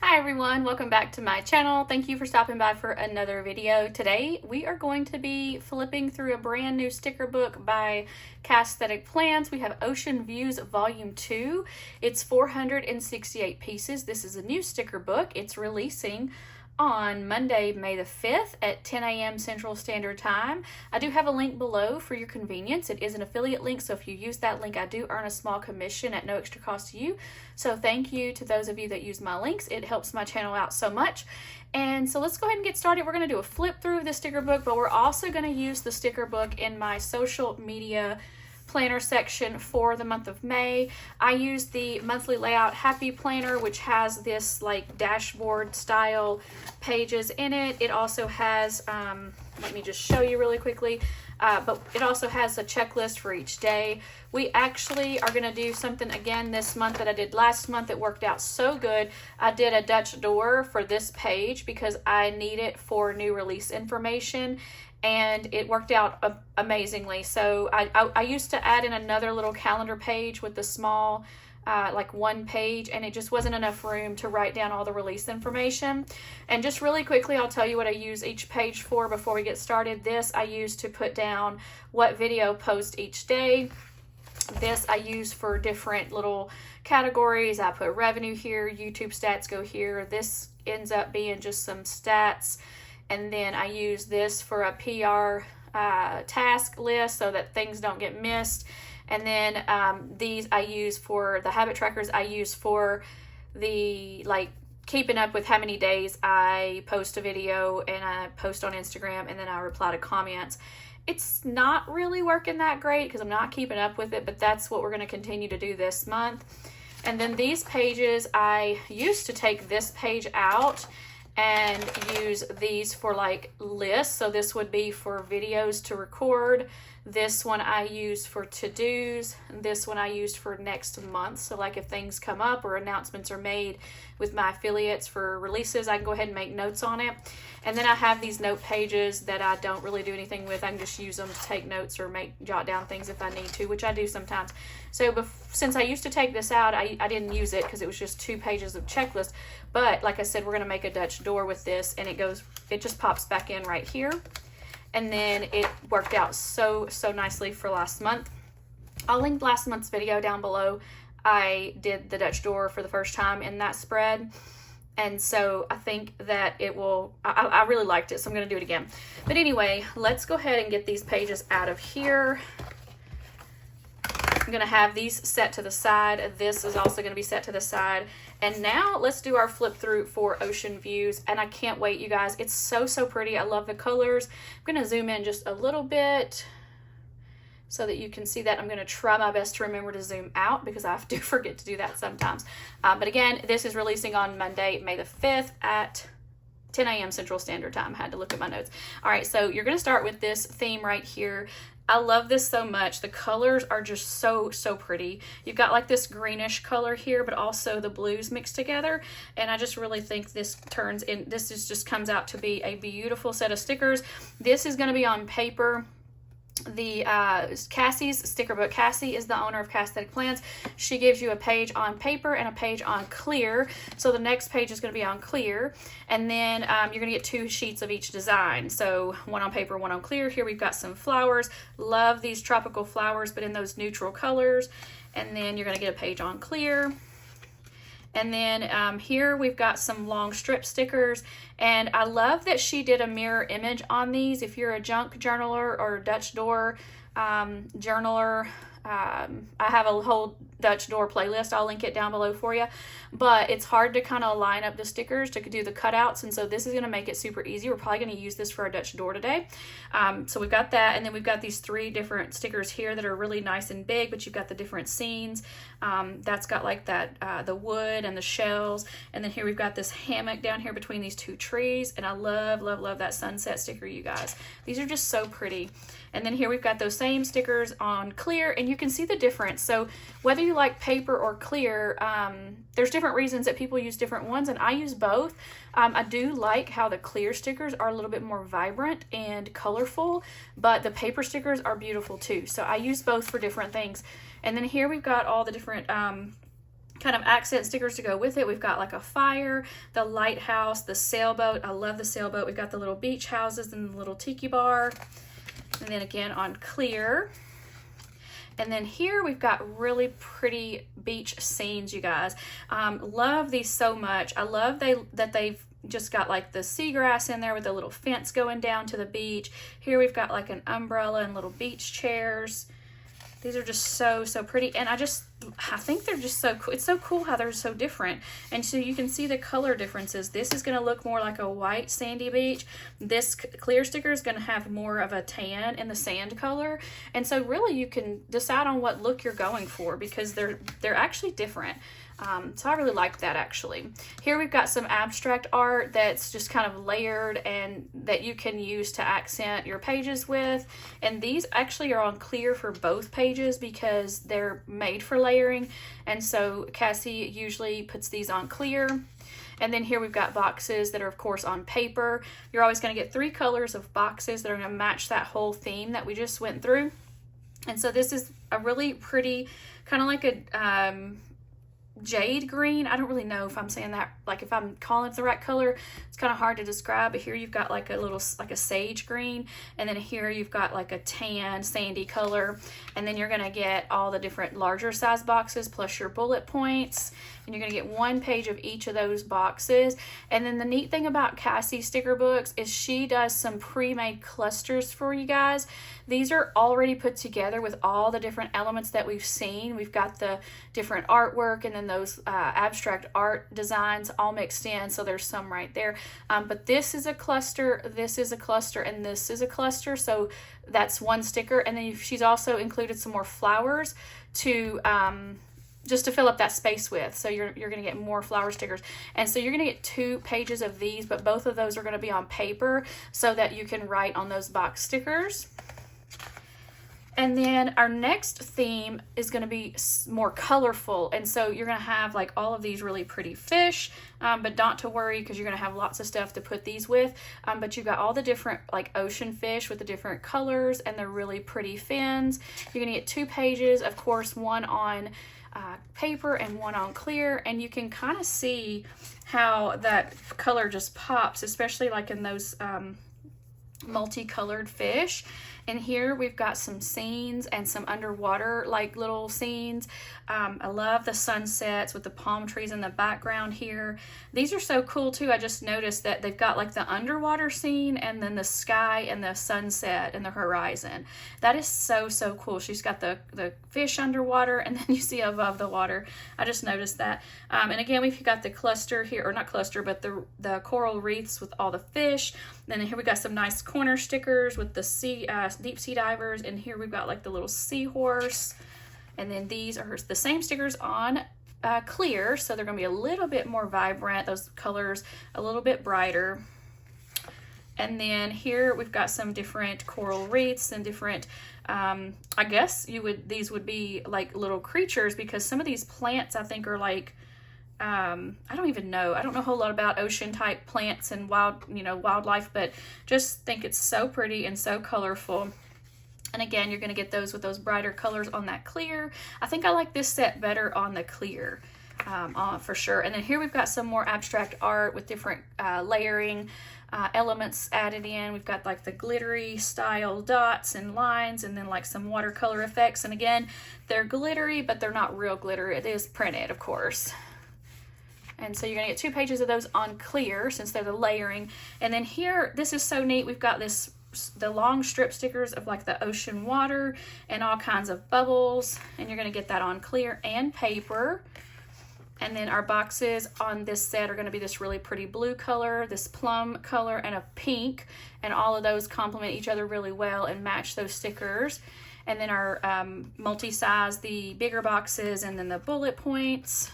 Hi everyone, welcome back to my channel. Thank you for stopping by for another video. Today we are going to be flipping through a brand new sticker book by Cassthetic Plans. We have Ocean Views Volume 2. It's 468 pieces. This is a new sticker book. It's releasing on Monday, May the 5th at 10 a.m. Central Standard Time. I do have a link below for your convenience. It is an affiliate link, so if you use that link, I do earn a small commission at no extra cost to you. So thank you to those of you that use my links. It helps my channel out so much. And so let's go ahead and get started. We're going to do a flip through of the sticker book, but we're also going to use the sticker book in my social media planner section for the month of May. I use the monthly layout happy planner, which has this like dashboard style pages in it. It also has let me just show you really quickly, but it also has a checklist for each day. We actually are going to do something again this month that I did last month. It worked out so good. I did a Dutch door for this page because I need it for new release information, and it worked out amazingly. So I used to add in another little calendar page with the small like one page, and it just wasn't enough room to write down all the release information. And just really quickly, I'll tell you what I use each page for before we get started. This I use to put down what video post each day. This I use for different little categories. I put revenue here, YouTube stats go here. This ends up being just some stats. And then I use this for a PR task list so that things don't get missed. And then these I use for the habit trackers. I use for the like keeping up with how many days I post a video and I post on Instagram, and then I reply to comments. It's not really working that great because I'm not keeping up with it, but that's what we're going to continue to do this month. And then these pages, I used to take this page out and use these for like lists. So this would be for videos to record. This one I use for to-dos. This one I used for next month. So like if things come up or announcements are made with my affiliates for releases, I can go ahead and make notes on it. And then I have these note pages that I don't really do anything with. I can just use them to take notes or jot down things if I need to, which I do sometimes. So since I used to take this out, I didn't use it because it was just 2 pages of checklist. But like I said, we're going to make a Dutch door with this, and it just pops back in right here. And then it worked out so nicely for last month. I'll link last month's video down below. I did the Dutch door for the first time in that spread. And so I think that it will, I really liked it, so I'm going to do it again. But anyway, let's go ahead and get these pages out of here. I'm going to have these set to the side. This is also going to be set to the side. And now let's do our flip through for Ocean Views. And I can't wait, you guys. It's so pretty. I love the colors. I'm going to zoom in just a little bit so that you can see that. I'm going to try my best to remember to zoom out because I do forget to do that sometimes. But again, this is releasing on Monday, May the 5th at 10 a.m. Central Standard Time. I had to look at my notes. All right, so you're going to start with this theme right here. I love this so much. The colors are just so pretty. You've got like this greenish color here, but also the blues mixed together. And I just really think this just comes out to be a beautiful set of stickers. This is going to be on paper. The Cassie's sticker book. Cassie is the owner of Cassthetic Plans. She gives you a page on paper and a page on clear. So the next page is going to be on clear, and then you're going to get 2 sheets of each design. So one on paper, one on clear. Here we've got some flowers. Love these tropical flowers, but in those neutral colors. And then you're going to get a page on clear. And then here we've got some long strip stickers, and I love that she did a mirror image on these. If you're a junk journaler or Dutch door journaler, I have a whole Dutch door playlist. I'll link it down below for you. But it's hard to kind of line up the stickers to do the cutouts, and so this is going to make it super easy. We're probably going to use this for our Dutch door today. So we've got that, and then we've got these 3 different stickers here that are really nice and big, but you've got the different scenes. That's got like that the wood and the shells, and then here we've got this hammock down here between these 2 trees, and I love that sunset sticker, you guys. These are just so pretty. And then here we've got those same stickers on clear, and you can see the difference. So whether you like paper or clear, there's different reasons that people use different ones, and I use both. I do like how the clear stickers are a little bit more vibrant and colorful, but the paper stickers are beautiful too. So I use both for different things. And then here we've got all the different kind of accent stickers to go with it. We've got like a fire, the lighthouse, the sailboat. I love the sailboat. We've got the little beach houses and the little tiki bar. And then again on clear. And then here we've got really pretty beach scenes, you guys. Love these so much. I love that they've just got like the seagrass in there with a little fence going down to the beach. Here we've got like an umbrella and little beach chairs. These are just so pretty, and I think they're just so cool. It's so cool how they're so different. And so you can see the color differences. This is going to look more like a white sandy beach. This clear sticker is going to have more of a tan in the sand color. And so really you can decide on what look you're going for, because they're actually different. So I really like that actually. Here we've got some abstract art that's just kind of layered and that you can use to accent your pages with. And these actually are on clear for both pages because they're made for layering. And so Cassie usually puts these on clear. And then here we've got boxes that are of course on paper. You're always going to get 3 colors of boxes that are going to match that whole theme that we just went through. And so this is a really pretty, kind of like a jade green. I don't really know if I'm saying that, like if I'm calling it the right color. It's kind of hard to describe, but here you've got like a little, like a sage green, and then here you've got like a tan sandy color, and then you're going to get all the different larger size boxes plus your bullet points, and you're going to get 1 page of each of those boxes. And then the neat thing about Cassie sticker books is she does some pre-made clusters for you guys. These are already put together with all the different elements that we've seen. We've got the different artwork and then those abstract art designs all mixed in, so there's some right there. But this is a cluster, this is a cluster, and this is a cluster, so that's 1 sticker. And then she's also included some more flowers to just to fill up that space with. So you're going to get more flower stickers. And so you're going to get 2 pages of these, but both of those are going to be on paper so that you can write on those box stickers. And then our next theme is going to be more colorful. And so you're going to have like all of these really pretty fish, but not to worry because you're going to have lots of stuff to put these with. But you've got all the different like ocean fish with the different colors and the really pretty fins. You're going to get 2 pages, of course, 1 on paper and 1 on clear. And you can kind of see how that color just pops, especially like in those multicolored fish. And here we've got some scenes and some underwater like little scenes. I love the sunsets with the palm trees in the background here. These are so cool too. I just noticed that they've got like the underwater scene and then the sky and the sunset and the horizon. That is so cool. She's got the fish underwater and then you see above the water. I just noticed that. And again, we've got the cluster here, or not cluster, but the coral reefs with all the fish. Then here we got some nice corner stickers with the deep sea divers, and here we've got like the little seahorse. And then these are the same stickers on clear, so they're going to be a little bit more vibrant, those colors a little bit brighter. And then here we've got some different coral reefs and different I guess these would be like little creatures, because some of these plants I think are like I don't even know. I don't know a whole lot about ocean type plants and wildlife, but just think it's so pretty and so colorful. And again, you're going to get those with those brighter colors on that clear. I think I like this set better on the clear for sure. And then here we've got some more abstract art with different layering elements added in. We've got like the glittery style dots and lines, and then like some watercolor effects. And again, they're glittery, but they're not real glitter. It is printed, of course. And so you're going to get 2 pages of those on clear since they're the layering. And then here, this is so neat. We've got the long strip stickers of like the ocean water and all kinds of bubbles. And you're going to get that on clear and paper. And then our boxes on this set are going to be this really pretty blue color, this plum color, and a pink. And all of those complement each other really well and match those stickers. And then our multi-size, the bigger boxes, and then the bullet points.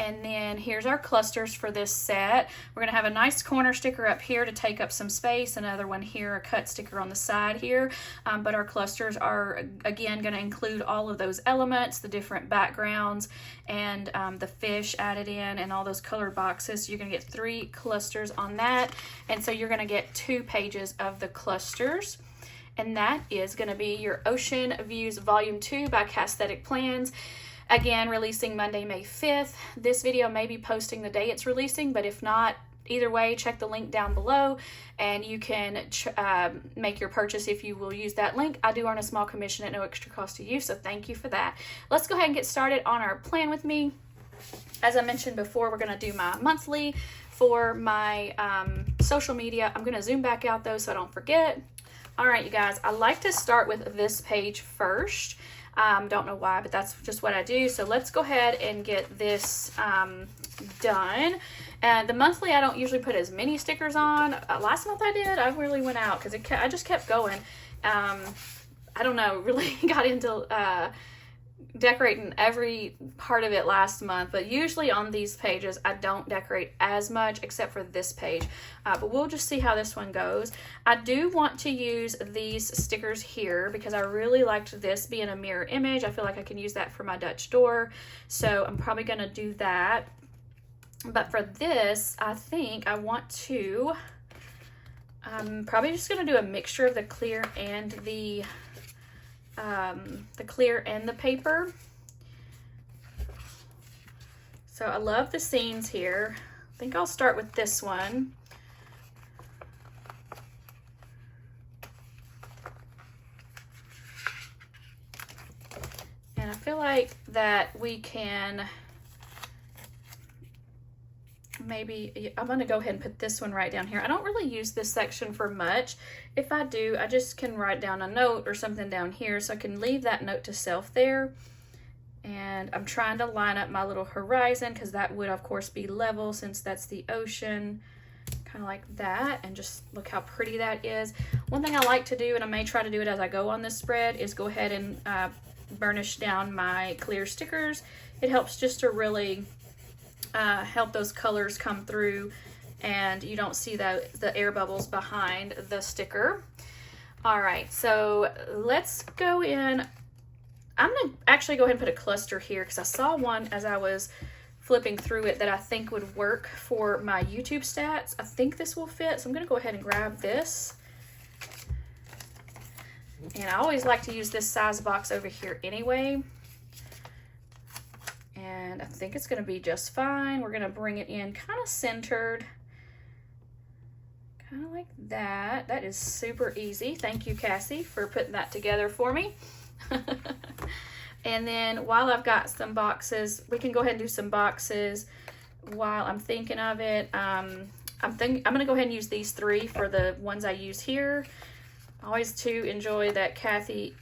And then here's our clusters for this set. We're going to have a nice corner sticker up here to take up some space, another one here, a cut sticker on the side here. But our clusters are, again, going to include all of those elements, the different backgrounds, and the fish added in, and all those colored boxes. So you're going to get 3 clusters on that. And so you're going to get 2 pages of the clusters. And that is going to be your Ocean Views Volume 2 by Cassthetic Plans. Again, releasing Monday, May 5th. This video may be posting the day it's releasing, but if not, either way, check the link down below and you can make your purchase if you will use that link. I do earn a small commission at no extra cost to you, so thank you for that. Let's go ahead and get started on our plan with me. As I mentioned before, we're going to do my monthly for my social media. I'm going to zoom back out though so I don't forget. All right, you guys, I like to start with this page first. Don't know why, but that's just what I do. So let's go ahead and get this done. And the monthly, I don't usually put as many stickers on. Last month I did. I really went out because I just kept going. I don't know, really got into decorating every part of it last month, but usually on these pages I don't decorate as much except for this page, but we'll just see how this one goes. I do want to use these stickers here because I really liked this being a mirror image. I feel like I can use that for my Dutch door, so I'm probably going to do that. But for this, I think I want to probably just going to do a mixture of the clear and the paper. So I love the scenes here. I think I'll start with this one. And I feel like that we can maybe, I'm going to go ahead and put this one right down here. I don't really use this section for much. If I do, I just can write down a note or something down here, so I can leave that note to self there. And I'm trying to line up my little horizon because that would of course be level since that's the ocean, kind of like that. And just look how pretty that is. One thing I like to do, and I may try to do it as I go on this spread, is go ahead and burnish down my clear stickers. It helps just to really help those colors come through and you don't see the air bubbles behind the sticker. All right, so let's go in. I'm gonna actually go ahead and put a cluster here because I saw one as I was flipping through it that I think would work for my YouTube stats. I think this will fit, so I'm gonna go ahead and grab this. And I always like to use this size box over here anyway. And I think it's going to be just fine. We're going to bring it in kind of centered, kind of like that. That is super easy. Thank you, Cassie, for putting that together for me. And then while I've got some boxes, we can go ahead and do some boxes while I'm thinking of it. I'm going to go ahead and use these three for the ones I use here. I always too enjoy that Kathy.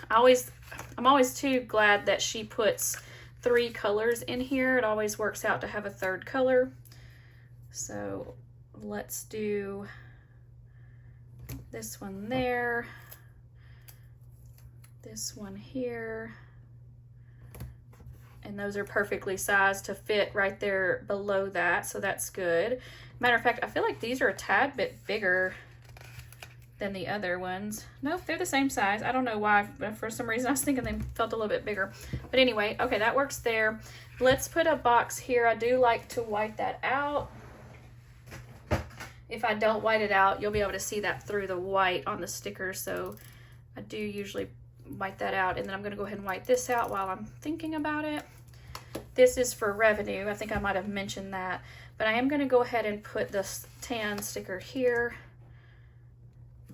I'm always too glad that she puts 3 colors in here. It always works out to have a 3rd color. So let's do this one there, this one here, and those are perfectly sized to fit right there below that, so that's good. Matter of fact, I feel like these are a tad bit bigger than the other ones. Nope, they're the same size. I don't know why, but for some reason I was thinking they felt a little bit bigger. But anyway, okay, that works there. Let's put a box here. I do like to white that out. If I don't white it out, you'll be able to see that through the white on the sticker, so I do usually white that out. And then I'm going to go ahead and white this out while I'm thinking about it. This is for revenue. I think I might have mentioned that, but I am going to go ahead and put this tan sticker here.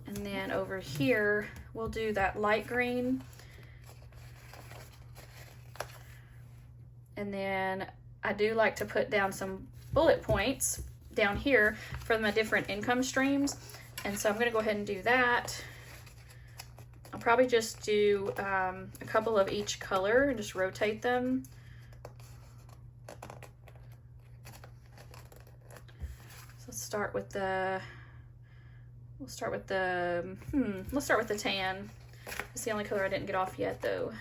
And then over here, we'll do that light green. And then I do like to put down some bullet points down here for my different income streams. And so I'm going to go ahead and do that. I'll probably just do a couple of each color and just rotate them. So let's start with the let's start with the tan. It's the only color I didn't get off yet though.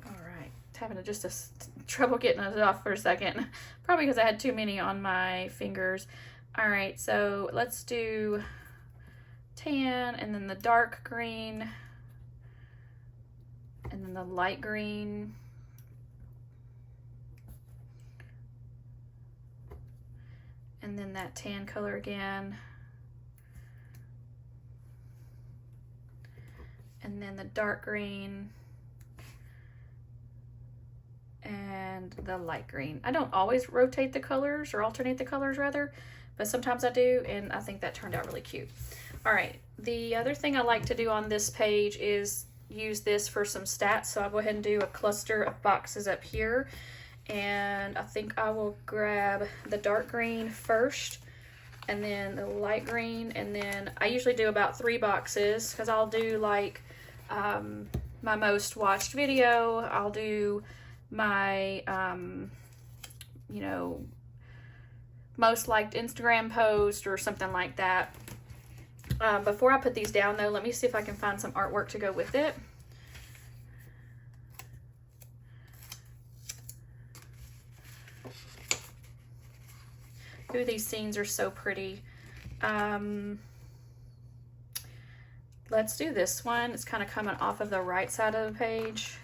All right, having trouble getting it off for a second. Probably because I had too many on my fingers. All right, so let's do tan and then the dark green and then the light green. and then that tan color again, and then the dark green, and the light green. I don't always rotate the colors, or alternate the colors rather, but sometimes I do, and I think that turned out really cute. All right, the other thing I like to do on this page is use this for some stats. So I'll go ahead and do a cluster of boxes up here, and I think I will grab the dark green first, and then the light green, and then I usually do about 3 boxes because I'll do like my most watched video, I'll do my you know, most liked Instagram post or something like that. Before I put these down though, let me see if I can find some artwork to go with it. Ooh, these scenes are so pretty. Let's do this one. It's kind of coming off of the right side of the page.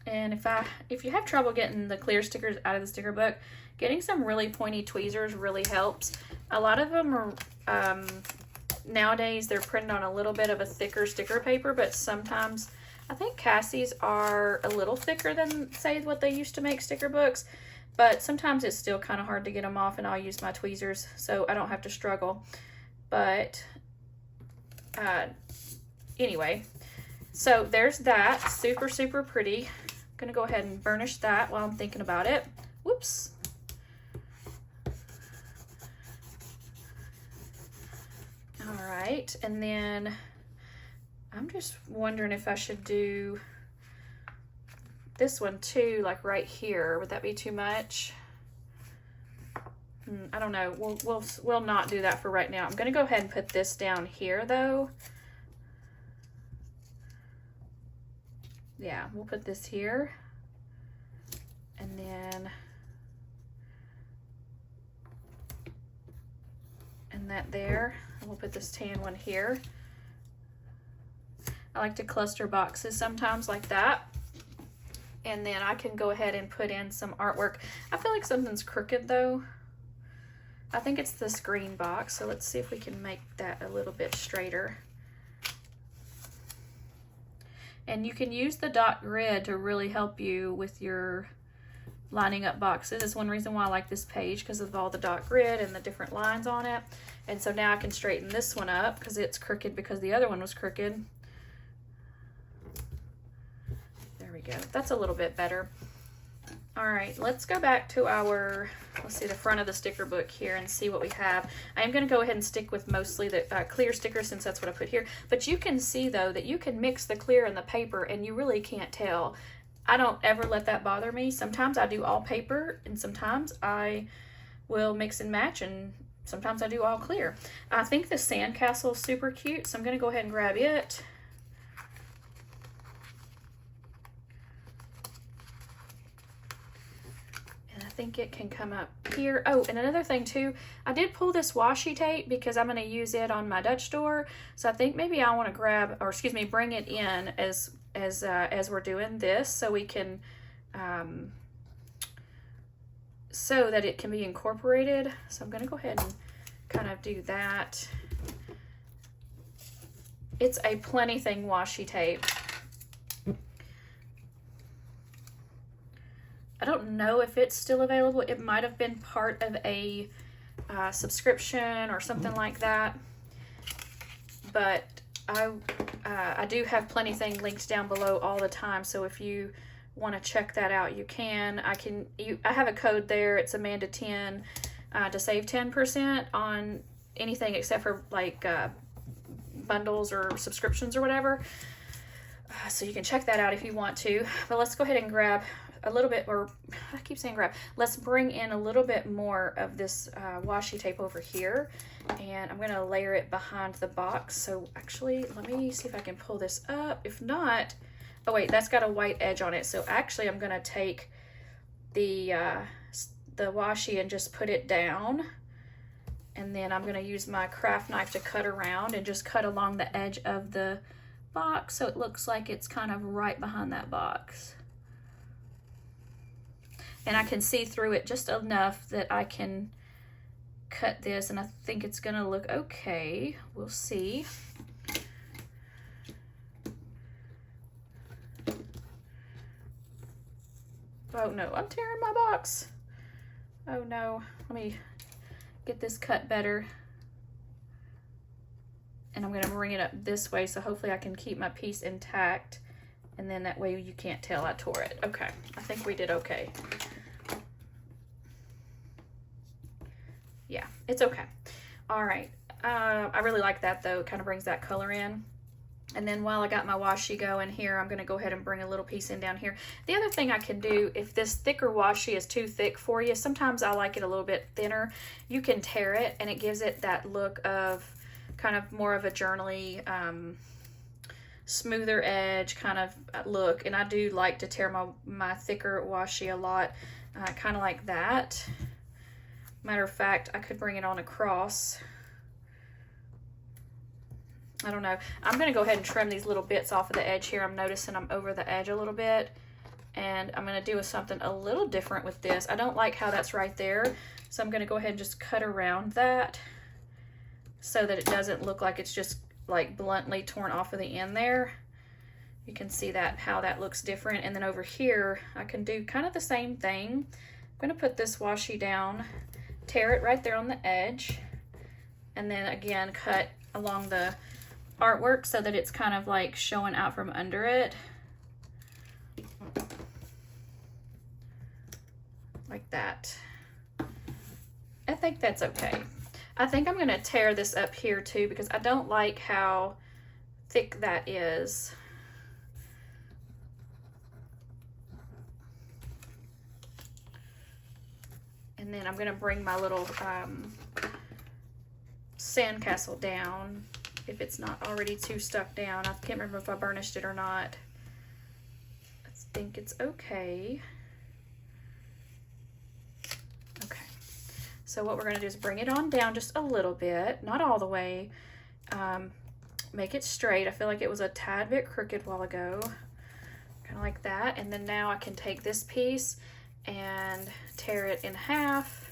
And if you have trouble getting the clear stickers out of the sticker book, getting some really pointy tweezers really helps. A lot of them are, nowadays they're printed on a little bit of a thicker sticker paper, but sometimes, I think Cassie's are a little thicker than, say, what they used to make sticker books, but sometimes it's still kind of hard to get them off, and I'll use my tweezers so I don't have to struggle. But anyway, so there's that. Super, super pretty. I'm gonna go ahead and burnish that while I'm thinking about it. Whoops. All right, and then I'm just wondering if I should do this one too, like right here. Would that be too much? I don't know. We'll not do that for right now. I'm gonna go ahead and put this down here though. Yeah, we'll put this here, and then that there, and we'll put this tan one here. I like to cluster boxes sometimes like that, and then I can go ahead and put in some artwork. I feel like something's crooked though. I think it's this green box, so let's see if we can make that a little bit straighter. And you can use the dot grid to really help you with your lining up boxes. It's one reason why I like this page, because of all the dot grid and the different lines on it. And so now I can straighten this one up because it's crooked because the other one was crooked. There we go. That's a little bit better. All right, let's go back to our, let's see, the front of the sticker book here and see what we have. I am going to go ahead and stick with mostly the clear sticker since that's what I put here. But you can see though that you can mix the clear and the paper and you really can't tell. I don't ever let that bother me. Sometimes I do all paper and sometimes I will mix and match, and sometimes I do all clear. I think the sandcastle is super cute, so I'm going to go ahead and grab it. I think it can come up here. Oh, and another thing too, I did pull this washi tape because I'm going to use it on my Dutch door. So I think maybe I want to grab, or excuse me, bring it in as we're doing this, so we can, so that it can be incorporated. So I'm going to go ahead and kind of do that. It's a Planything washi tape. I don't know if it's still available. It might have been part of a subscription or something like that. But I do have Planything linked down below all the time. So if you want to check that out, you can. I have a code there. It's Amanda10 to save 10% on anything except for like bundles or subscriptions or whatever. So you can check that out if you want to. But let's go ahead and grab a little bit, or I keep saying grab, let's bring in a little bit more of this washi tape over here, and I'm going to layer it behind the box. So actually, let me see if I can pull this up. If not, oh wait, that's got a white edge on it. So actually I'm going to take the washi and just put it down, and then I'm going to use my craft knife to cut around and just cut along the edge of the box so it looks like it's kind of right behind that box. and I can see through it just enough that I can cut this, and I think it's gonna look okay. We'll see. Oh no, I'm tearing my box. Oh no, let me get this cut better. And I'm gonna bring it up this way, so hopefully I can keep my piece intact, and then that way you can't tell I tore it. Okay, I think we did okay. Yeah, it's okay. All right, I really like that though. It kind of brings that color in. And then while I got my washi going here, I'm gonna go ahead and bring a little piece in down here. The other thing I can do, if this thicker washi is too thick for you, sometimes I like it a little bit thinner. You can tear it, and it gives it that look of kind of more of a journaly, smoother edge kind of look. And I do like to tear my thicker washi a lot, kind of like that. Matter of fact, I could bring it on across. I don't know. I'm going to go ahead and trim these little bits off of the edge here. I'm noticing I'm over the edge a little bit, and I'm going to do something a little different with this. I don't like how that's right there, so I'm going to go ahead and just cut around that so that it doesn't look like it's just like bluntly torn off of the end there. You can see that, how that looks different. And then over here, I can do kind of the same thing. I'm going to put this washi down, tear it right there on the edge, and then again cut along the artwork so that it's kind of like showing out from under it. Like that. I think that's okay. I think I'm going to tear this up here too, because I don't like how thick that is. And then I'm going to bring my little sandcastle down, if it's not already too stuck down. I can't remember if I burnished it or not. I think it's okay. Okay. So what we're going to do is bring it on down just a little bit, not all the way. Make it straight. I feel like it was a tad bit crooked a while ago. Kind of like that. And then now I can take this piece and tear it in half.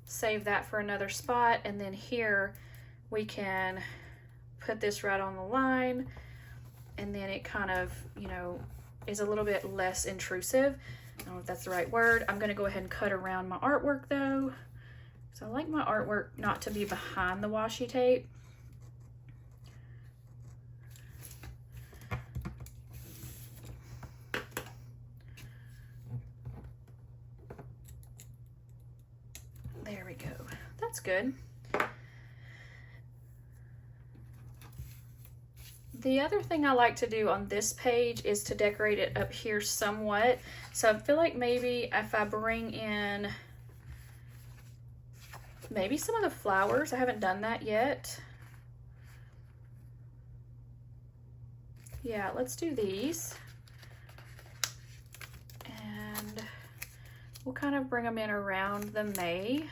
Save that for another spot. And then here we can put this right on the line, and then it kind of, you know, is a little bit less intrusive. I don't know if that's the right word. I'm going to go ahead and cut around my artwork though, so I like my artwork not to be behind the washi tape. There we go. That's good. The other thing I like to do on this page is to decorate it up here somewhat. So I feel like maybe if I bring in maybe some of the flowers, I haven't done that yet. Yeah, let's do these. And we'll kind of bring them in around the May.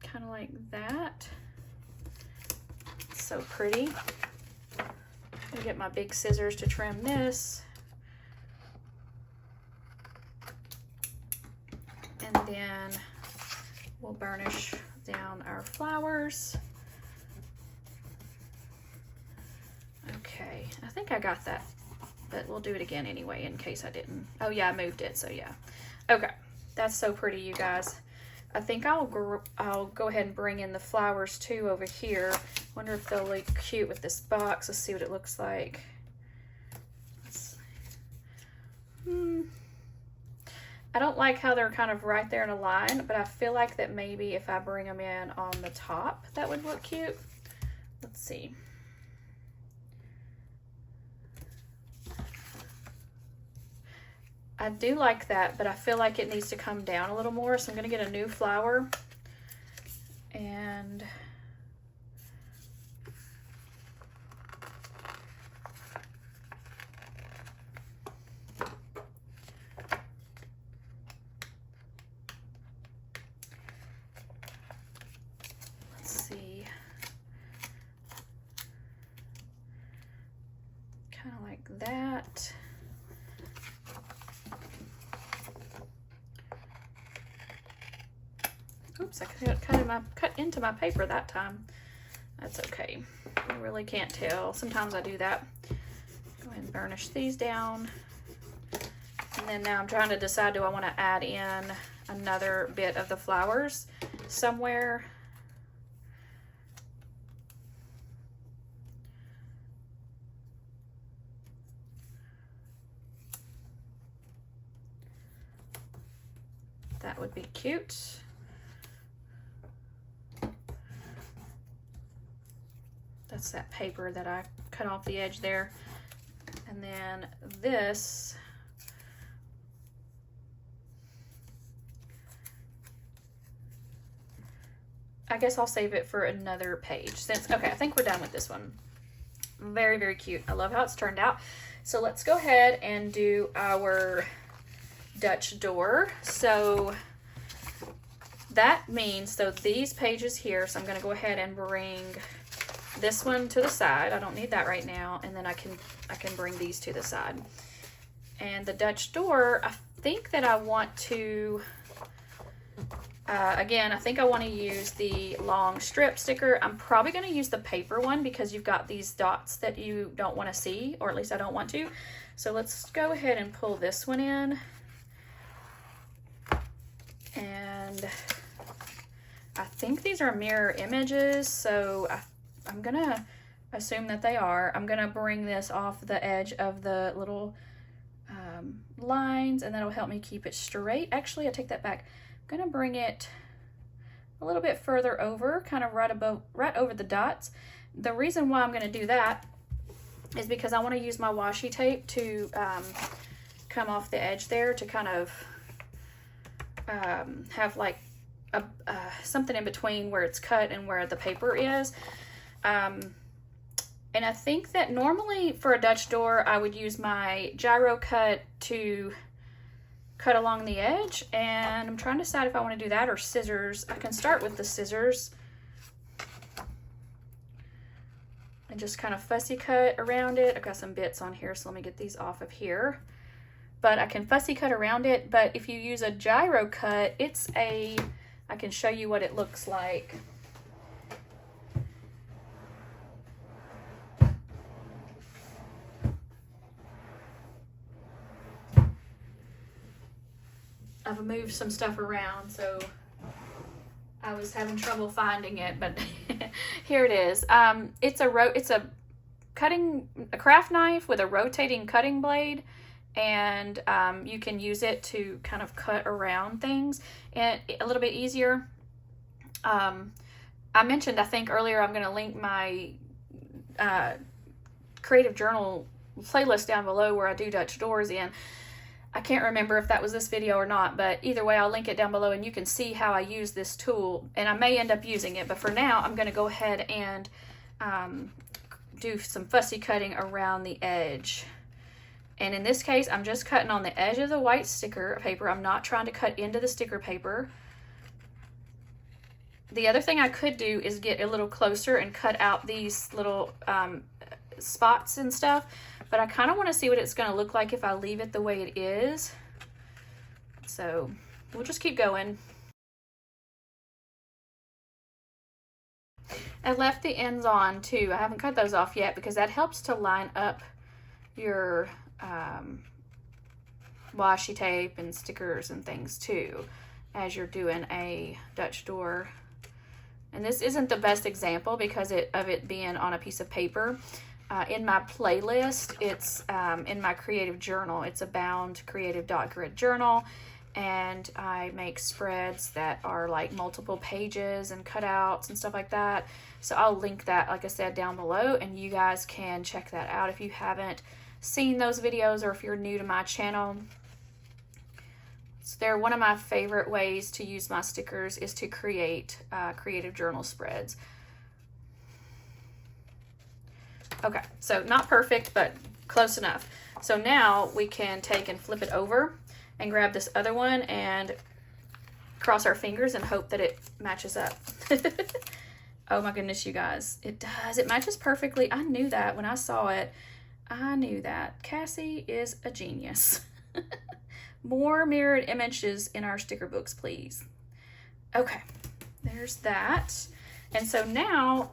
Kind of like that. So pretty. I'm gonna get my big scissors to trim this. And then we'll burnish down our flowers. Okay, I think I got that, but we'll do it again anyway in case I didn't. Oh yeah, I moved it, so yeah. Okay, that's so pretty, you guys. I think I'll go ahead and bring in the flowers too over here. Wonder if they'll look cute with this box. Let's see what it looks like. I don't like how they're kind of right there in a line, but I feel like that maybe if I bring them in on the top, that would look cute. Let's see. I do like that, but I feel like it needs to come down a little more. So I'm going to get a new flower and let's see, kind of like that. Oops, I cut into my paper that time. That's okay. I really can't tell. Sometimes I do that. Go ahead and burnish these down. And then now I'm trying to decide, do I want to add in another bit of the flowers somewhere? That would be cute. That's that paper that I cut off the edge there. And then this, I guess I'll save it for another page since, okay, I think we're done with this one. Very, very cute. I love how it's turned out. So let's go ahead and do our Dutch door. So that means, so these pages here, so I'm going to go ahead and bring this one to the side. I don't need that right now. And then I can bring these to the side. And the Dutch door, I think that I want to, again, I think I want to use the long strip sticker. I'm probably going to use the paper one because you've got these dots that you don't want to see, or at least I don't want to. So let's go ahead and pull this one in. And I think these are mirror images, so I'm gonna assume that they are. I'm gonna bring this off the edge of the little lines, and that'll help me keep it straight. Actually, I take that back. I'm gonna bring it a little bit further over, kind of right over the dots. The reason why I'm gonna do that is because I want to use my washi tape to come off the edge there to kind of have like something in between where it's cut and where the paper is. And I think that normally for a Dutch door, I would use my gyro cut to cut along the edge. And I'm trying to decide if I want to do that or scissors. I can start with the scissors and just kind of fussy cut around it. I've got some bits on here, so let me get these off of here. But I can fussy cut around it. But if you use a gyro cut, I can show you what it looks like. I've moved some stuff around, so I was having trouble finding it, but here it is. It's a craft knife with a rotating cutting blade. And you can use it to kind of cut around things and a little bit easier. I mentioned, I think earlier, I'm going to link my creative journal playlist down below where I do Dutch doors in. I can't remember if that was this video or not, but either way, I'll link it down below and you can see how I use this tool. And I may end up using it, but for now, I'm going to go ahead and do some fussy cutting around the edge. And in this case, I'm just cutting on the edge of the white sticker paper. I'm not trying to cut into the sticker paper. The other thing I could do is get a little closer and cut out these little spots and stuff. But I kind of want to see what it's going to look like if I leave it the way it is. So we'll just keep going. I left the ends on too. I haven't cut those off yet because that helps to line up your washi tape and stickers and things too as you're doing a Dutch door. And this isn't the best example because of it being on a piece of paper. In my playlist, it's in my creative journal. It's a bound creative dot grid journal, and I make spreads that are like multiple pages and cutouts and stuff like that. So I'll link that, like I said, down below, and you guys can check that out if you haven't seen those videos or if you're new to my channel. So they're one of my favorite ways to use my stickers is to create creative journal spreads. Okay, so not perfect, but close enough. So now we can take and flip it over and grab this other one and cross our fingers and hope that it matches up. Oh my goodness, you guys, it does. It matches perfectly. I knew that when I saw it. I knew that. Cassie is a genius. More mirrored images in our sticker books, please. Okay, there's that. And so now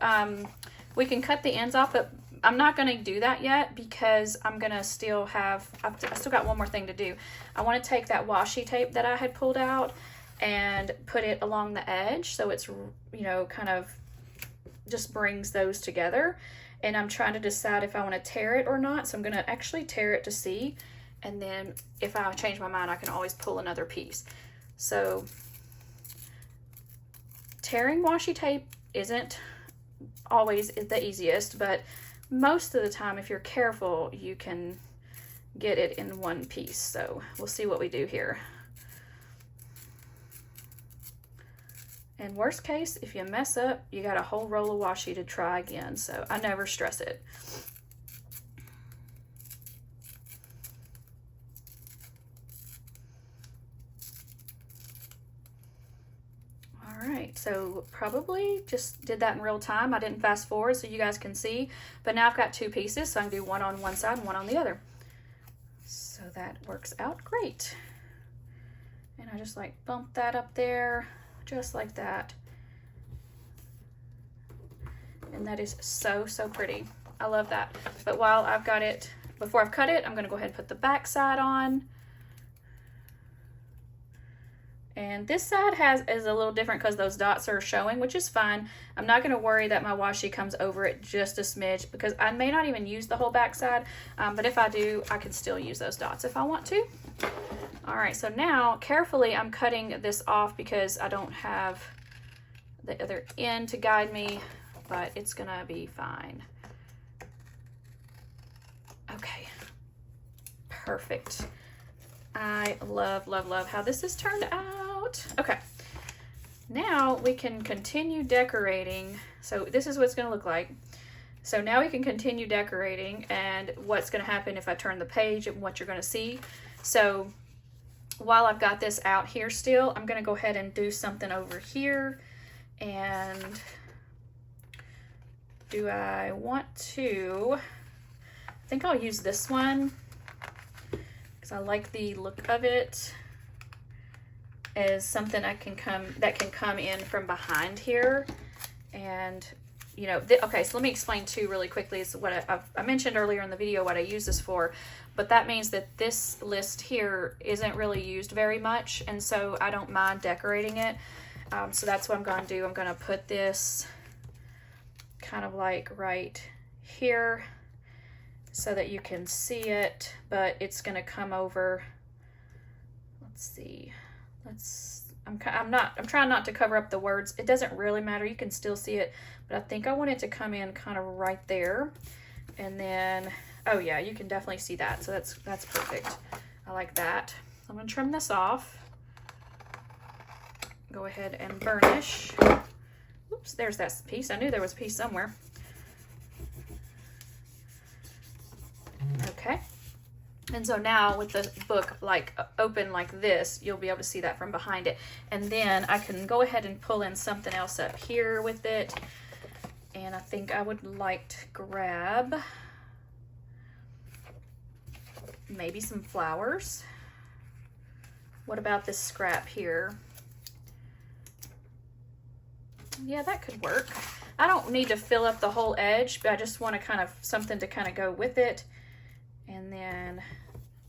we can cut the ends off, but I'm not going to do that yet because I'm going to still have, I still got one more thing to do. I want to take that washi tape that I had pulled out and put it along the edge so it's, you know, kind of just brings those together. And I'm trying to decide if I want to tear it or not. So I'm going to actually tear it to see. And then if I change my mind, I can always pull another piece. So tearing washi tape isn't always the easiest, but most of the time, if you're careful, you can get it in one piece. So we'll see what we do here. And worst case, if you mess up, you got a whole roll of washi to try again. So I never stress it. All right, so probably just did that in real time. I didn't fast forward so you guys can see, but now I've got two pieces, so I can do one on one side and one on the other. So that works out great. And I just like bump that up there, just like that. And that is so, so pretty. I love that. But while I've got it, before I've cut it, I'm gonna go ahead and put the back side on. And this side is a little different because those dots are showing, which is fine. I'm not going to worry that my washi comes over it just a smidge because I may not even use the whole back side, but if I do, I can still use those dots if I want to. All right, so now carefully I'm cutting this off because I don't have the other end to guide me, but it's going to be fine. Okay, perfect. I love, love, love how this has turned out. Okay, now we can continue decorating. So this is what it's going to look like. So now we can continue decorating and what's going to happen if I turn the page and what you're going to see. So while I've got this out here still, I'm going to go ahead and do something over here. And do I want to, I think I'll use this one. I like the look of it as something that can come in from behind here. And you know, okay, so let me explain too really quickly is what I mentioned earlier in the video what I use this for, but that means that this list here isn't really used very much, and so I don't mind decorating it. So that's what I'm going to do. I'm going to put this kind of like right here, so that you can see it, but it's gonna come over. Let's see. I'm trying not to cover up the words. It doesn't really matter. You can still see it, but I think I want it to come in kind of right there. And then, oh yeah, you can definitely see that. So that's perfect. I like that. I'm gonna trim this off. Go ahead and burnish. Oops, there's that piece. I knew there was a piece somewhere. Okay, and so now with the book like open like this, you'll be able to see that from behind it. And then I can go ahead and pull in something else up here with it. And I think I would like to grab maybe some flowers. What about this scrap here? Yeah, that could work. I don't need to fill up the whole edge, but I just want to kind of something to kind of go with it. And then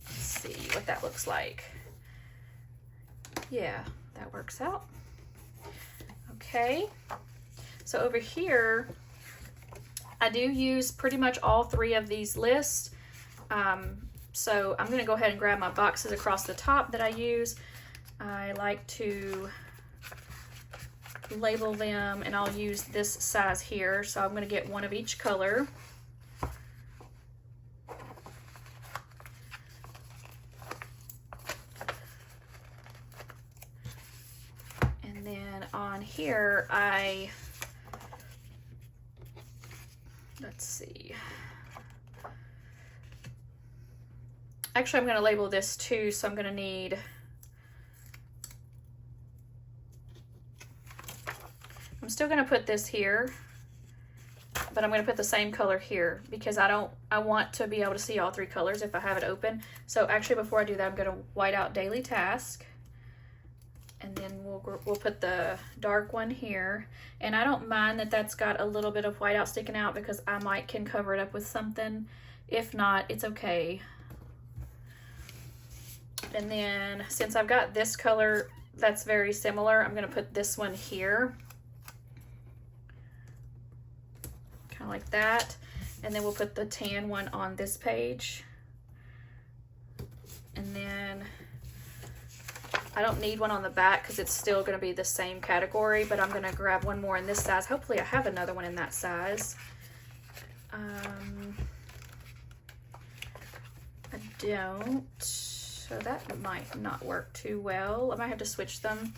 let's see what that looks like. Yeah, that works out. Okay, so over here, I do use pretty much all three of these lists. So I'm gonna go ahead and grab my boxes across the top that I use. I like to label them, and I'll use this size here. So I'm gonna get one of each color. On here, let's see. Actually, I'm going to label this too, so I'm going to need, I'm still going to put this here, but I'm going to put the same color here because I want to be able to see all three colors if I have it open. So actually, before I do that, I'm going to white out daily task. And then we'll we'll put the dark one here. And I don't mind that that's got a little bit of whiteout sticking out because I can cover it up with something. If not, it's okay. And then since I've got this color that's very similar, I'm gonna put this one here. Kind of like that. And then we'll put the tan one on this page. And then I don't need one on the back because it's still going to be the same category, but I'm going to grab one more in this size. Hopefully I have another one in that size. I don't, so that might not work too well. I might have to switch them.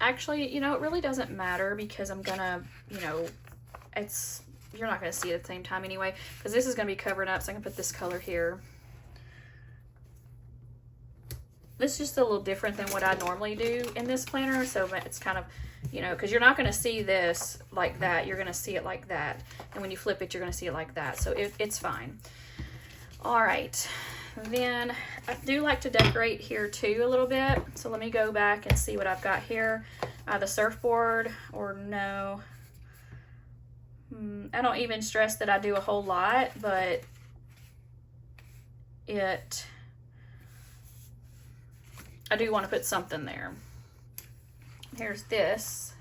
Actually, you know, it really doesn't matter because I'm going to, you know, you're not going to see it at the same time anyway, because this is going to be covered up, so I can put this color here. This is just a little different than what I normally do in this planner, so it's kind of, you know, because you're not going to see this like that. You're going to see it like that. And when you flip it, you're going to see it like that. So it's fine. All right. Then I do like to decorate here too a little bit. So let me go back and see what I've got here. The surfboard, or no. I don't even stress that I do a whole lot, but I do want to put something there. Here's this.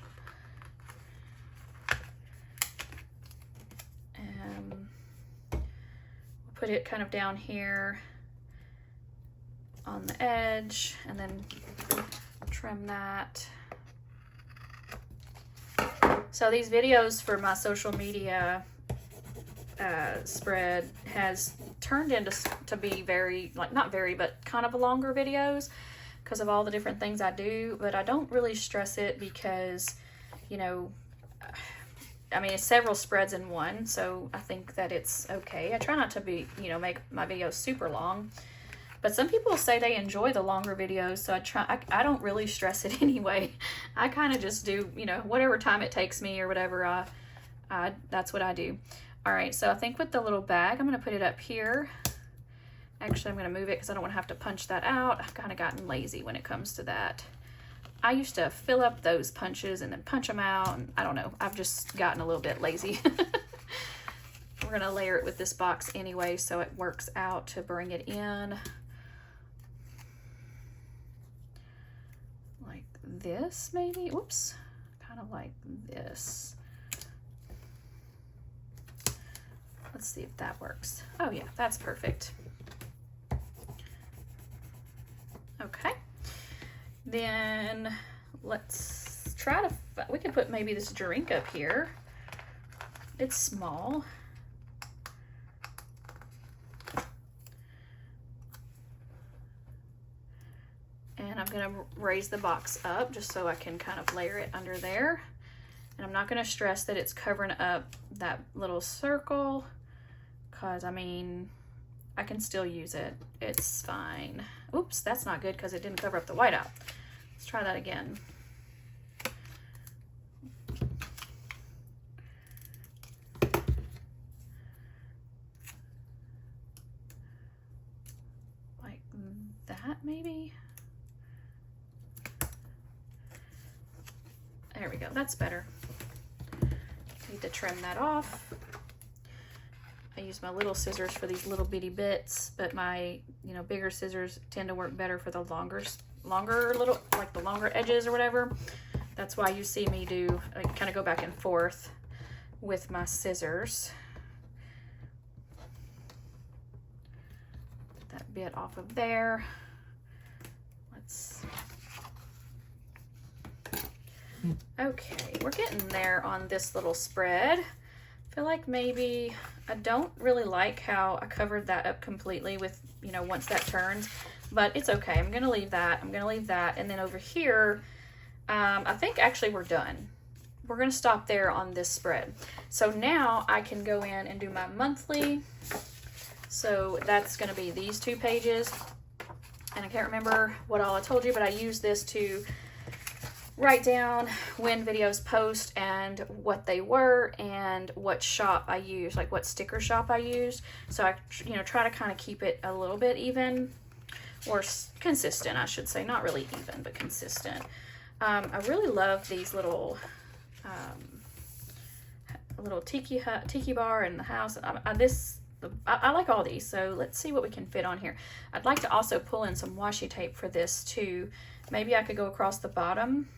We'll put it kind of down here on the edge and then trim that. So these videos for my social media spread has turned into to be very, like, not very, but kind of longer videos because of all the different things I do, but I don't really stress it because, you know, I mean, it's several spreads in one, so I think that it's okay. I try not to be, you know, make my videos super long, but some people say they enjoy the longer videos, so I don't really stress it anyway. I kind of just do, you know, whatever time it takes me or whatever, that's what I do. All right, so I think with the little bag, I'm gonna put it up here. Actually, I'm going to move it because I don't want to have to punch that out. I've kind of gotten lazy when it comes to that. I used to fill up those punches and then punch them out. And I don't know. I've just gotten a little bit lazy. We're going to layer it with this box anyway, so it works out to bring it in. Like this, maybe? Whoops. Kind of like this. Let's see if that works. Oh, yeah, that's perfect. Okay, then let's try to, we can put maybe this drink up here. It's small. And I'm gonna raise the box up just so I can kind of layer it under there. And I'm not gonna stress that it's covering up that little circle because, I mean, I can still use it. It's fine. Oops, that's not good because it didn't cover up the whiteout. Let's try that again. Like that, maybe? There we go, that's better. Need to trim that off. I use my little scissors for these little bitty bits, but my, you know, bigger scissors tend to work better for the longer little, like the longer edges or whatever. That's why you see me do, like, kind of go back and forth with my scissors. Get that bit off of there. Okay, we're getting there on this little spread. I feel like maybe I don't really like how I covered that up completely with, you know, once that turns, but it's okay. I'm gonna leave that. I'm gonna leave that. And then over here, I think actually we're done. We're gonna stop there on this spread. So now I can go in and do my monthly. So that's gonna be these 2 pages. And I can't remember what all I told you, but I use this to write down when videos post and what they were and what shop I used, like what sticker shop I used. So I, you know, try to kind of keep it a little bit even or consistent, I should say. Not really even, but consistent. I really love these little tiki bar in the house. I like all these, so let's see what we can fit on here. I'd like to also pull in some washi tape for this too. Maybe I could go across the bottom,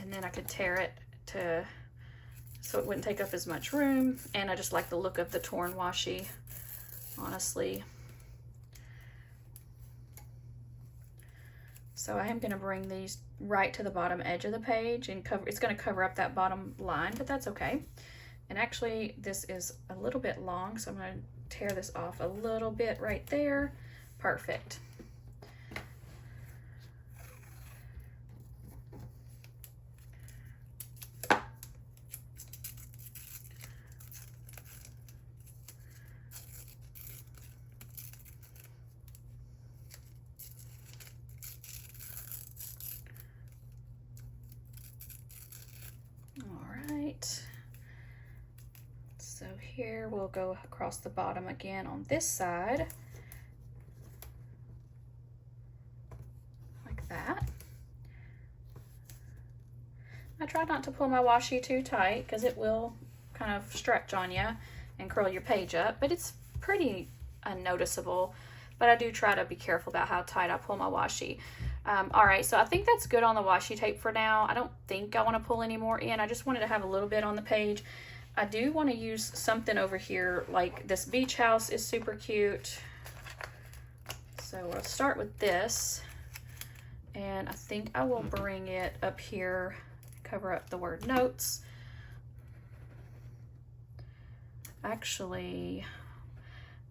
and then I could tear it so it wouldn't take up as much room. And I just like the look of the torn washi, honestly. So I am going to bring these right to the bottom edge of the page, and it's going to cover up that bottom line, but that's okay. And actually this is a little bit long, so I'm going to tear this off a little bit right there. Perfect. So here we'll go across the bottom again on this side, like that. I try not to pull my washi too tight because it will kind of stretch on you and curl your page up, but it's pretty unnoticeable. But I do try to be careful about how tight I pull my washi. All right, so I think that's good on the washi tape for now. I don't think I want to pull any more in. I just wanted to have a little bit on the page. I do want to use something over here, like this beach house is super cute. So we'll start with this, and I think I will bring it up here, cover up the word notes. Actually,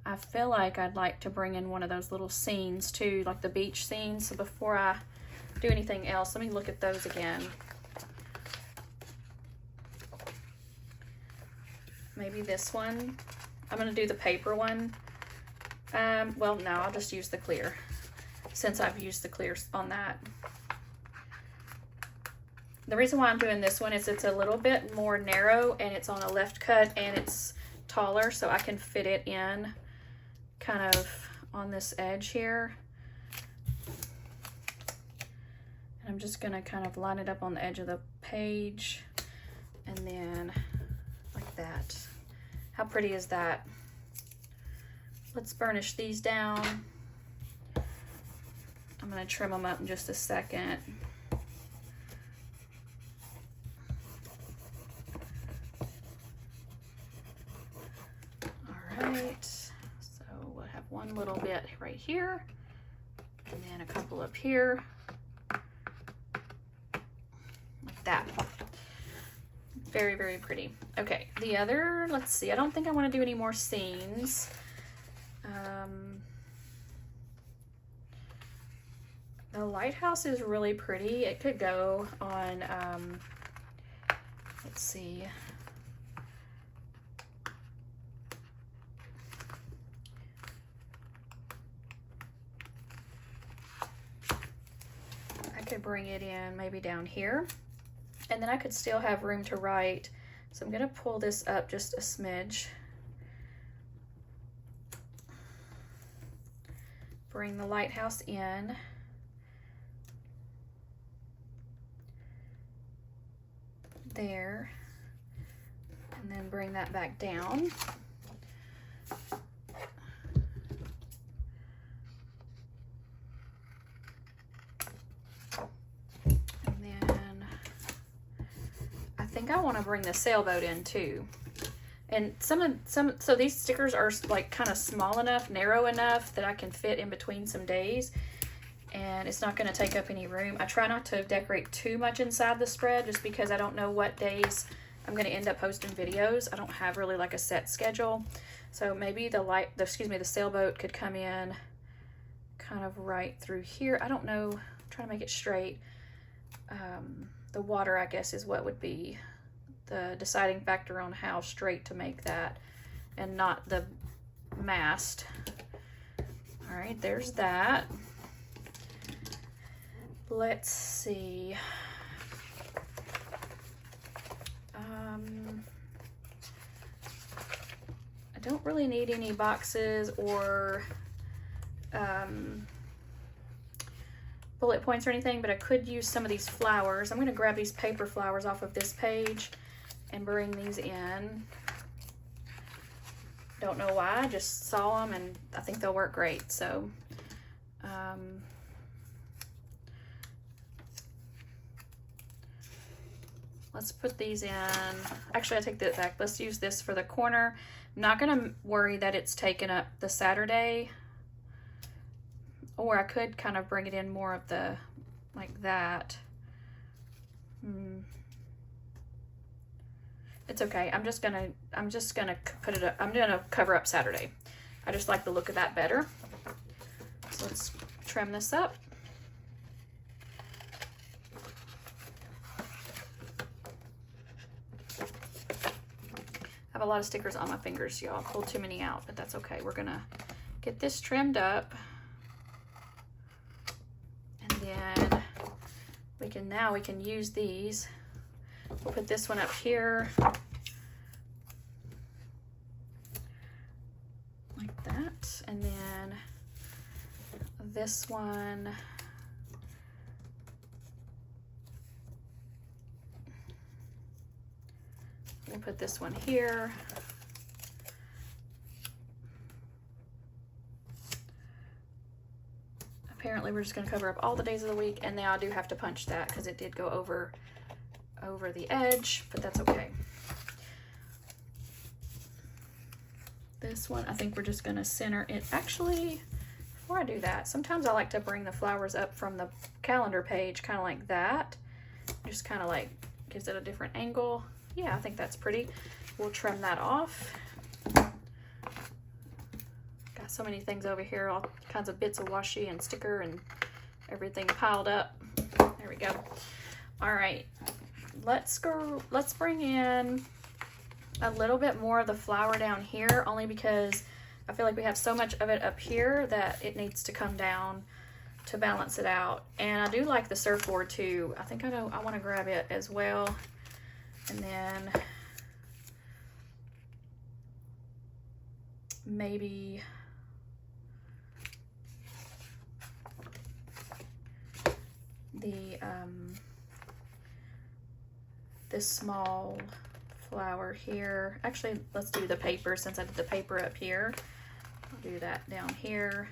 I feel like I'd like to bring in one of those little scenes too, like the beach scenes. So before I do anything else, let me look at those again. Maybe this one. I'm going to do the paper one. Well, no, I'll just use the clear, since I've used the clear on that. The reason why I'm doing this one is it's a little bit more narrow, and it's on a left cut, and it's taller, so I can fit it in kind of on this edge here. And I'm just going to kind of line it up on the edge of the page, and then like that. How pretty is that? Let's burnish these down. I'm going to trim them up in just a second. All right, so we'll have one little bit right here, and then a couple up here, like that. Very, very pretty. Okay, the other, let's see, I don't think I want to do any more scenes. The lighthouse is really pretty. It could go on, let's see. I could bring it in maybe down here. And then I could still have room to write. So I'm going to pull this up just a smidge. Bring the lighthouse in. There. And then bring that back down. I want to bring the sailboat in too. And so these stickers are like kind of small enough, narrow enough that I can fit in between some days, and it's not going to take up any room. I try not to decorate too much inside the spread just because I don't know what days I'm going to end up posting videos. I don't have really like a set schedule. So maybe the sailboat could come in kind of right through here. I don't know, I'm trying to make it straight. The water, I guess, is what would be the deciding factor on how straight to make that, and not the mast. All right, there's that. Let's see. I don't really need any boxes or bullet points or anything, but I could use some of these flowers. I'm going to grab these paper flowers off of this page and bring these in. Don't know why, I just saw them and I think they'll work great. So let's put these in. Actually, I take that back. Let's use this for the corner. I'm not gonna worry that it's taken up the Saturday, or I could kind of bring it in more of the, like that. It's okay. I'm just gonna put it up. I'm gonna cover up Saturday. I just like the look of that better. So let's trim this up. I have a lot of stickers on my fingers, y'all. I pulled too many out, but that's okay. We're gonna get this trimmed up. And then we can use these. We'll put this one up here. Like that. And then this one. We'll put this one here. Apparently we're just going to cover up all the days of the week, and now I do have to punch that because it did go over the edge, but that's okay. This one, I think we're just going to center it. Actually, before I do that, sometimes I like to bring the flowers up from the calendar page, kind of like that. Just kind of like gives it a different angle. Yeah, I think that's pretty. We'll trim that off. Got so many things over here, all kinds of bits of washi and sticker and everything piled up. There we go. All right, let's bring in a little bit more of the flower down here, only because I feel like we have so much of it up here that it needs to come down to balance it out. And I do like the surfboard too. I think I want to grab it as well. And then maybe the this small flower here. Actually, let's do the paper since I did the paper up here. I'll do that down here.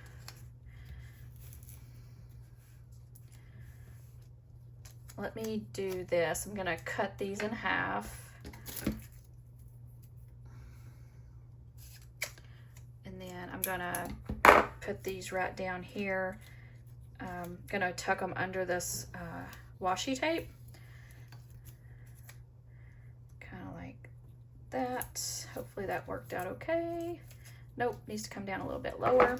Let me do this. I'm gonna cut these in half. And then I'm gonna put these right down here. I'm gonna tuck them under this washi tape. Kind of like that. Hopefully that worked out okay. Nope, needs to come down a little bit lower.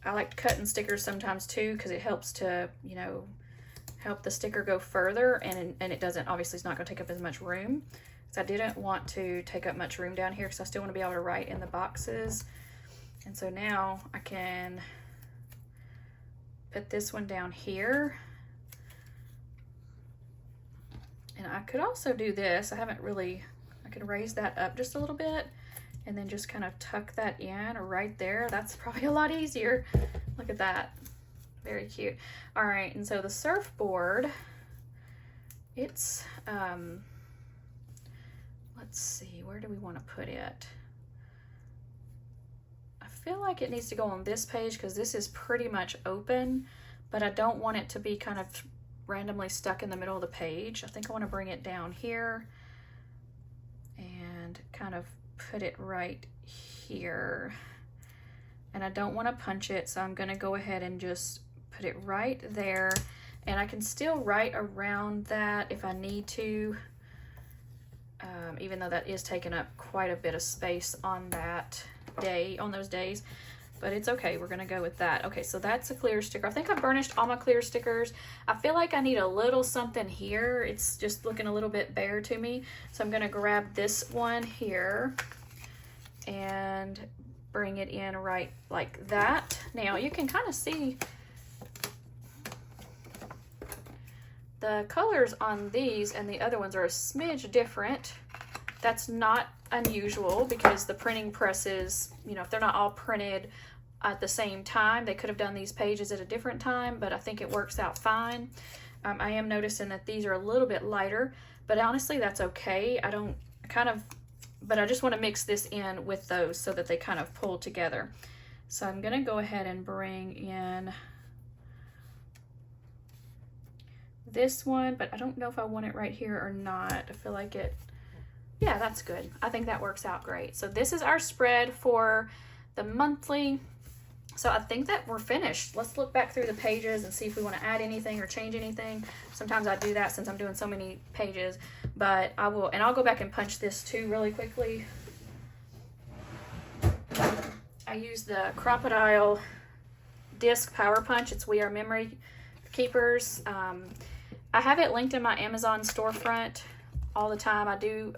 I like cutting stickers sometimes too, because it helps to, you know, help the sticker go further, and it doesn't, obviously it's not going to take up as much room. So I didn't want to take up much room down here because I still want to be able to write in the boxes. And so now I can put this one down here. And I could also do this. I could raise that up just a little bit and then just kind of tuck that in right there. That's probably a lot easier. Look at that. Very cute. All right, and so the surfboard, it's, let's see, where do we want to put it? I feel like it needs to go on this page because this is pretty much open, but I don't want it to be kind of randomly stuck in the middle of the page. I think I want to bring it down here and kind of put it right here. And I don't want to punch it, so I'm going to go ahead and just put it right there. And I can still write around that if I need to, even though that is taking up quite a bit of space on that day, on those days. But it's okay, we're gonna go with that. Okay, so that's a clear sticker. I think I've burnished all my clear stickers. I feel like I need a little something here. It's just looking a little bit bare to me. So I'm gonna grab this one here and bring it in right like that. Now you can kind of see the colors on these and the other ones are a smidge different. That's not unusual because the printing presses, you know, if they're not all printed at the same time, they could have done these pages at a different time, but I think it works out fine. I am noticing that these are a little bit lighter, but honestly, that's okay. But I just want to mix this in with those so that they kind of pull together. So I'm gonna go ahead and bring in this one, but I don't know if I want it right here or not. I feel like it, yeah, that's good. I think that works out great. So this is our spread for the monthly. So I think that we're finished. Let's look back through the pages and see if we want to add anything or change anything. Sometimes I do that since I'm doing so many pages, but I will, and I'll go back and punch this too really quickly. I use the Crocodile disc power punch. It's We Are Memory Keepers. I have it linked in my Amazon storefront all the time. I do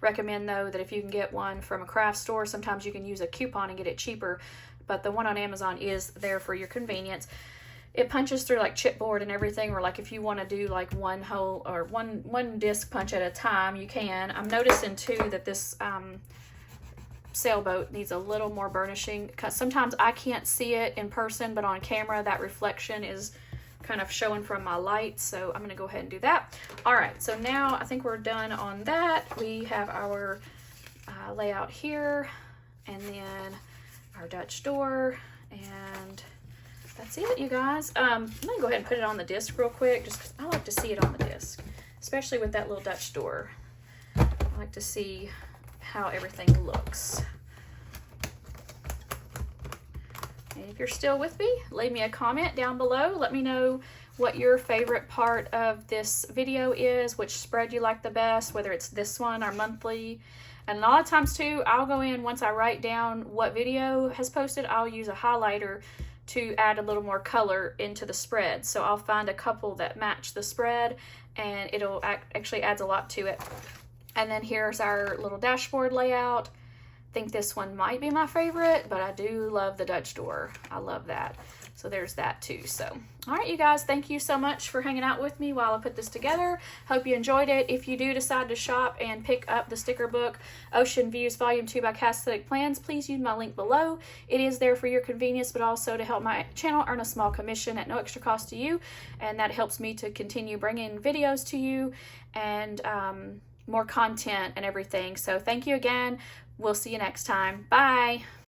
recommend though that if you can get one from a craft store, sometimes you can use a coupon and get it cheaper, but the one on Amazon is there for your convenience. It punches through like chipboard and everything, or like if you want to do like one hole or one disc punch at a time, you can. I'm noticing too that this sailboat needs a little more burnishing because sometimes I can't see it in person, but on camera that reflection is kind of showing from my light, so I'm gonna go ahead and do that. All right, so now I think we're done on that. We have our layout here, and then our Dutch door, and that's it, you guys. I'm gonna go ahead and put it on the disc real quick, just because I like to see it on the disc, especially with that little Dutch door. I like to see how everything looks. And if you're still with me, leave me a comment down below. Let me know what your favorite part of this video is, which spread you like the best, whether it's this one or monthly. And a lot of times too, I'll go in, once I write down what video has posted, I'll use a highlighter to add a little more color into the spread. So I'll find a couple that match the spread, and it'll actually adds a lot to it. And then here's our little dashboard layout. I think this one might be my favorite, but I do love the Dutch door. I love that. So there's that too. So, all right, you guys, thank you so much for hanging out with me while I put this together. Hope you enjoyed it. If you do decide to shop and pick up the sticker book, Ocean Views Volume 2 by Cassthetic Plans, please use my link below. It is there for your convenience, but also to help my channel earn a small commission at no extra cost to you. And that helps me to continue bringing videos to you and more content and everything. So thank you again. We'll see you next time. Bye.